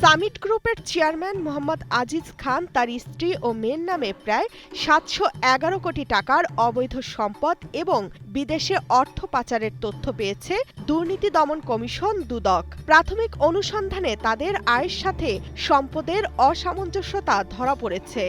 Summit গ্রুপের chairman Mohammad Aziz খান তার স্ত্রী ও মেয়ের নামে প্রায় ৭১১ কোটি টাকার অবৈধ সম্পদ এবং বিদেশে অর্থ পাচারের তথ্য পেয়েছে দুর্নীতি দমন কমিশন দুদক। প্রাথমিক অনুসন্ধানে তাদের আয়ের সাথে সম্পদের অসামঞ্জস্যতা ধরা পড়েছে।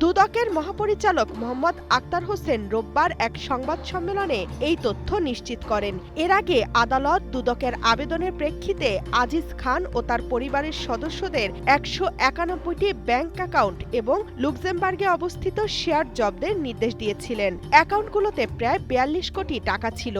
দুদকের মহাপরিচালক মোহাম্মদ আক্তার হোসেন রোববার এক সংবাদ সম্মেলনে এই তথ্য নিশ্চিত করেন। এর আগে আদালত দুদকের আবেদনের প্রেক্ষিতে আজিজ খান ও তার পরিবারের সদস্যদের ১৯১টি ব্যাংক অ্যাকাউন্ট এবং লুক্সেমবার্গে অবস্থিত শেয়ার জব্দের নির্দেশ দিয়েছিলেন। অ্যাকাউন্টগুলোতে প্রায় ৪২ কোটি টাকা ছিল।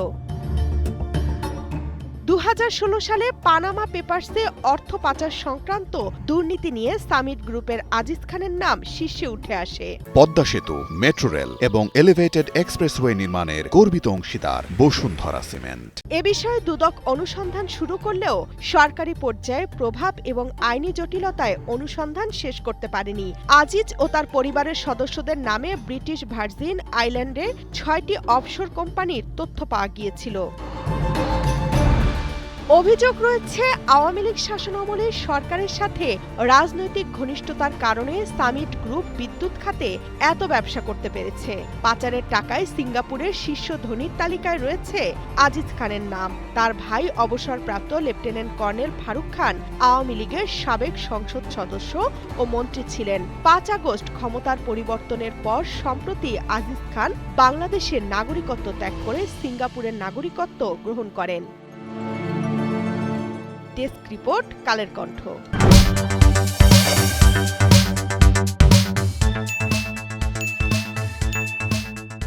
২০১৬ সালে পানামা পেপারসে অর্থ পাচার সংক্রান্ত দুর্নীতি নিয়ে সামিট গ্রুপের আজিজ খানের নাম শীর্ষে উঠে আসে। পদ্মা সেতু, মেট্রো রেল এবং এলিভেটেড এক্সপ্রেসওয়ে নির্মাণের গর্বিত অংশীদার বসুন্ধরা সিমেন্ট। এ বিষয়ে দুদক অনুসন্ধান শুরু করলেও সরকারি পর্যায়ে প্রভাব এবং আইনি জটিলতায় অনুসন্ধান শেষ করতে পারেনি। আজিজ ও তার পরিবারের সদস্যদের নামে ব্রিটিশ ভার্জিন আইল্যান্ডে ৬টি অফশোর কোম্পানির তথ্য পাওয়া গিয়েছিল। অভিযোগ রয়েছে, আওয়ামী লীগ শাসনামলে সরকারের সাথে রাজনৈতিক ঘনিষ্ঠতার কারণে সামিট গ্রুপ বিদ্যুৎ খাতে এত ব্যবসা করতে পেরেছে। পাচারের টাকায় সিঙ্গাপুরের শীর্ষ ধনীর তালিকায় রয়েছে আজিজ খানের নাম। তার ভাই অবসরপ্রাপ্ত লেফটেন্যান্ট কর্নেল ফারুক খান আওয়ামী লীগের সাবেক সংসদ সদস্য ও মন্ত্রী ছিলেন। ৫ আগস্ট ক্ষমতার পরিবর্তনের পর সম্প্রতি আজিজ খান বাংলাদেশের নাগরিকত্ব ত্যাগ করে সিঙ্গাপুরের নাগরিকত্ব গ্রহণ করেন। Desk report, Kaler Kantho.